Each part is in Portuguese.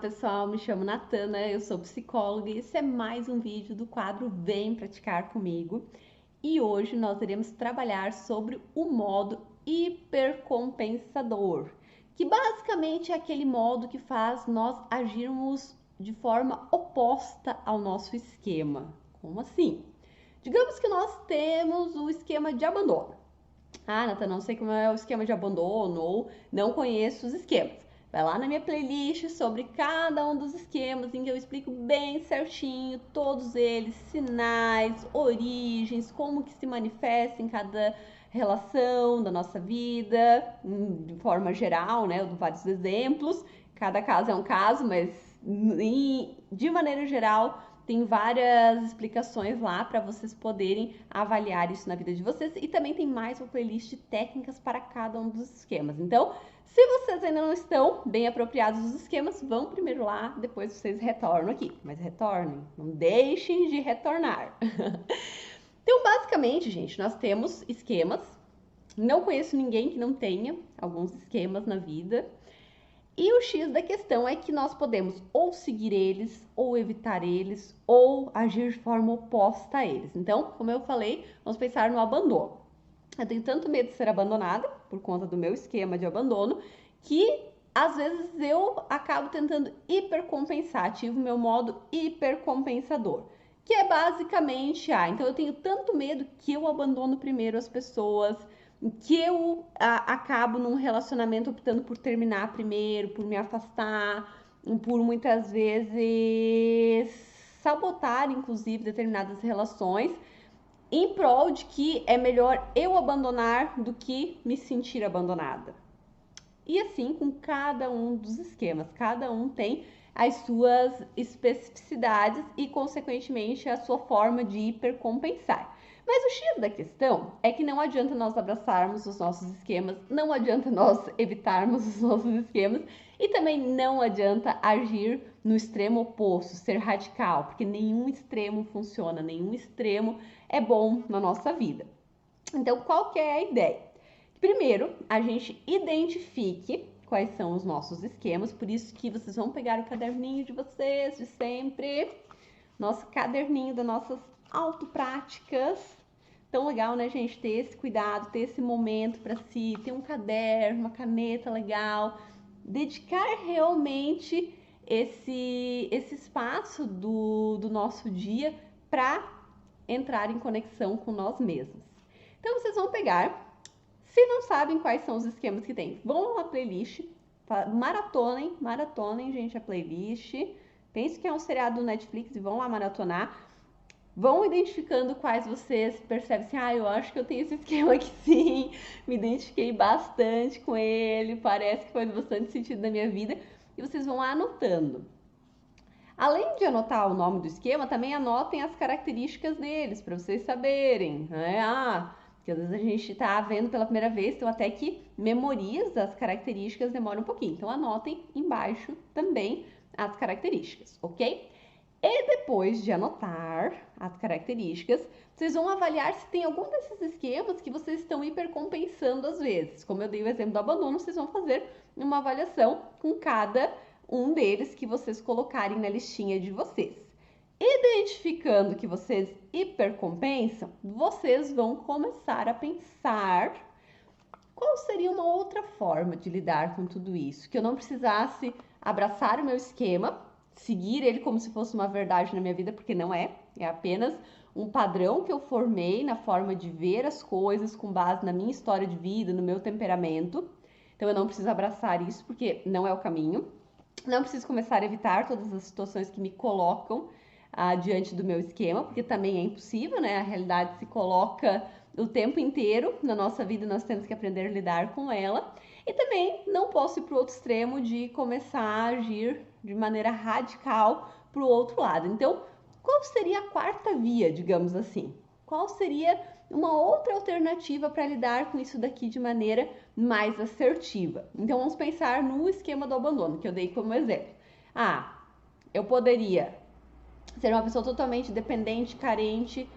pessoal, me chamo Natana, eu sou psicóloga e esse é mais um vídeo do quadro Vem Praticar Comigo. E hoje nós iremos trabalhar sobre o modo hipercompensador, que basicamente é aquele modo que faz nós agirmos de forma oposta ao nosso esquema. Como assim? Digamos que nós temos o esquema de abandono. Ah, Natana, não sei como é o esquema de abandono ou não conheço os esquemas. Vai lá na minha playlist sobre cada um dos esquemas em que eu explico bem certinho todos eles, sinais, origens, como que se manifesta em cada relação da nossa vida, de forma geral, né? Eu dou vários exemplos, cada caso é um caso, mas de maneira geral tem várias explicações lá para vocês poderem avaliar isso na vida de vocês e também tem mais uma playlist de técnicas para cada um dos esquemas. Então, se vocês ainda não estão bem apropriados dos esquemas, vão primeiro lá, depois vocês retornam aqui. Mas retornem, não deixem de retornar. Então, basicamente, gente, nós temos esquemas. Não conheço ninguém que não tenha alguns esquemas na vida. E o X da questão é que nós podemos ou seguir eles, ou evitar eles, ou agir de forma oposta a eles. Então, como eu falei, vamos pensar no abandono. Eu tenho tanto medo de ser abandonada, por conta do meu esquema de abandono, que às vezes eu acabo tentando hipercompensar, ativo o meu modo hipercompensador. Que é basicamente, então eu tenho tanto medo que eu abandono primeiro as pessoas, que eu acabo num relacionamento optando por terminar primeiro, por me afastar, por muitas vezes sabotar, inclusive, determinadas relações, em prol de que é melhor eu abandonar do que me sentir abandonada. E assim com cada um dos esquemas, cada um tem as suas especificidades e, consequentemente, a sua forma de hipercompensar. Mas o X da questão é que não adianta nós abraçarmos os nossos esquemas, não adianta nós evitarmos os nossos esquemas e também não adianta agir no extremo oposto, ser radical, porque nenhum extremo funciona, nenhum extremo é bom na nossa vida. Então, qual que é a ideia? Primeiro, a gente identifique quais são os nossos esquemas, por isso que vocês vão pegar o caderninho de vocês de sempre, nosso caderninho das nossas autopráticas. Tão legal, né, gente, ter esse cuidado, ter esse momento para si, ter um caderno, uma caneta legal, dedicar realmente esse espaço do nosso dia para entrar em conexão com nós mesmos. Então, vocês vão pegar, se não sabem quais são os esquemas que tem, vão na playlist, maratonem, gente, a playlist. Pense que é um seriado do Netflix e vão lá maratonar. Vão identificando quais vocês percebem assim, eu acho que eu tenho esse esquema aqui sim, me identifiquei bastante com ele, parece que faz bastante sentido na minha vida, e vocês vão anotando. Além de anotar o nome do esquema, também anotem as características deles, para vocês saberem, né? Porque às vezes a gente está vendo pela primeira vez, então até que memoriza as características demora um pouquinho. Então anotem embaixo também as características, ok? E depois de anotar as características, vocês vão avaliar se tem algum desses esquemas que vocês estão hipercompensando às vezes. Como eu dei o exemplo do abandono, vocês vão fazer uma avaliação com cada um deles que vocês colocarem na listinha de vocês. Identificando que vocês hipercompensam, vocês vão começar a pensar qual seria uma outra forma de lidar com tudo isso, que eu não precisasse abraçar o meu esquema, seguir ele como se fosse uma verdade na minha vida, porque não é apenas um padrão que eu formei na forma de ver as coisas com base na minha história de vida, no meu temperamento. Então eu não preciso abraçar isso porque não é o caminho. Não preciso começar a evitar todas as situações que me colocam diante do meu esquema, porque também é impossível, né? A realidade se coloca o tempo inteiro na nossa vida, nós temos que aprender a lidar com ela. E também não posso ir para o outro extremo de começar a agir de maneira radical para o outro lado. Então, qual seria a quarta via, digamos assim? Qual seria uma outra alternativa para lidar com isso daqui de maneira mais assertiva? Então, vamos pensar no esquema do abandono, que eu dei como exemplo. Eu poderia ser uma pessoa totalmente dependente, carente,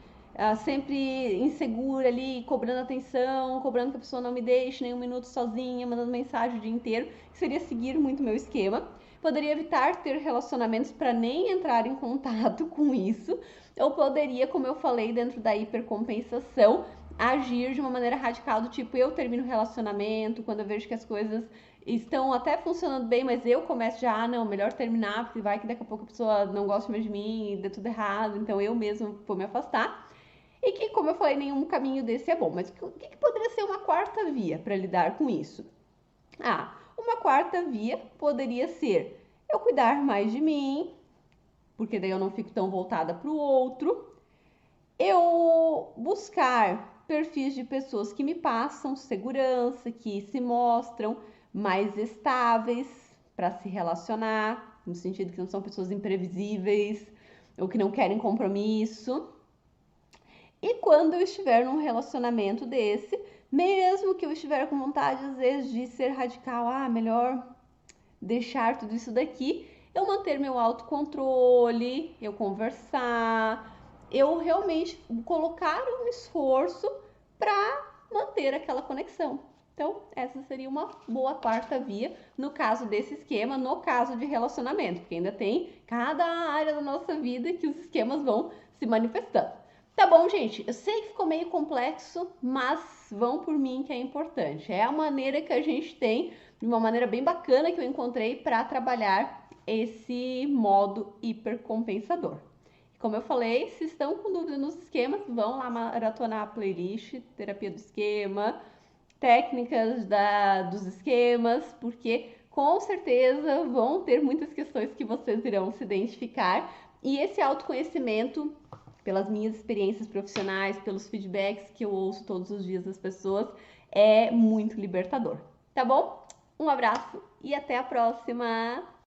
sempre insegura ali, cobrando atenção, cobrando que a pessoa não me deixe nem um minuto sozinha, mandando mensagem o dia inteiro, que seria seguir muito meu esquema. Poderia evitar ter relacionamentos para nem entrar em contato com isso. Ou poderia, como eu falei, dentro da hipercompensação, agir de uma maneira radical, do tipo, eu termino o relacionamento, quando eu vejo que as coisas estão até funcionando bem, mas eu começo já, não, melhor terminar, porque vai que daqui a pouco a pessoa não gosta mais de mim e dê tudo errado, então eu mesmo vou me afastar. E que, como eu falei, nenhum caminho desse é bom. Mas o que poderia ser uma quarta via para lidar com isso? Uma quarta via poderia ser eu cuidar mais de mim, porque daí eu não fico tão voltada para o outro. Eu buscar perfis de pessoas que me passam segurança, que se mostram mais estáveis para se relacionar, no sentido que não são pessoas imprevisíveis ou que não querem compromisso. E quando eu estiver num relacionamento desse, mesmo que eu estiver com vontade, às vezes, de ser radical, melhor deixar tudo isso daqui, eu manter meu autocontrole, eu conversar, eu realmente colocar um esforço para manter aquela conexão. Então, essa seria uma boa quarta via no caso desse esquema, no caso de relacionamento, porque ainda tem cada área da nossa vida que os esquemas vão se manifestando. Tá bom, gente? Eu sei que ficou meio complexo, mas vão por mim que é importante. É a maneira que a gente tem, de uma maneira bem bacana que eu encontrei para trabalhar esse modo hipercompensador. Como eu falei, se estão com dúvida nos esquemas, vão lá maratonar a playlist Terapia do Esquema, técnicas dos esquemas, porque com certeza vão ter muitas questões que vocês irão se identificar. E esse autoconhecimento, pelas minhas experiências profissionais, pelos feedbacks que eu ouço todos os dias das pessoas, é muito libertador. Tá bom? Um abraço e até a próxima!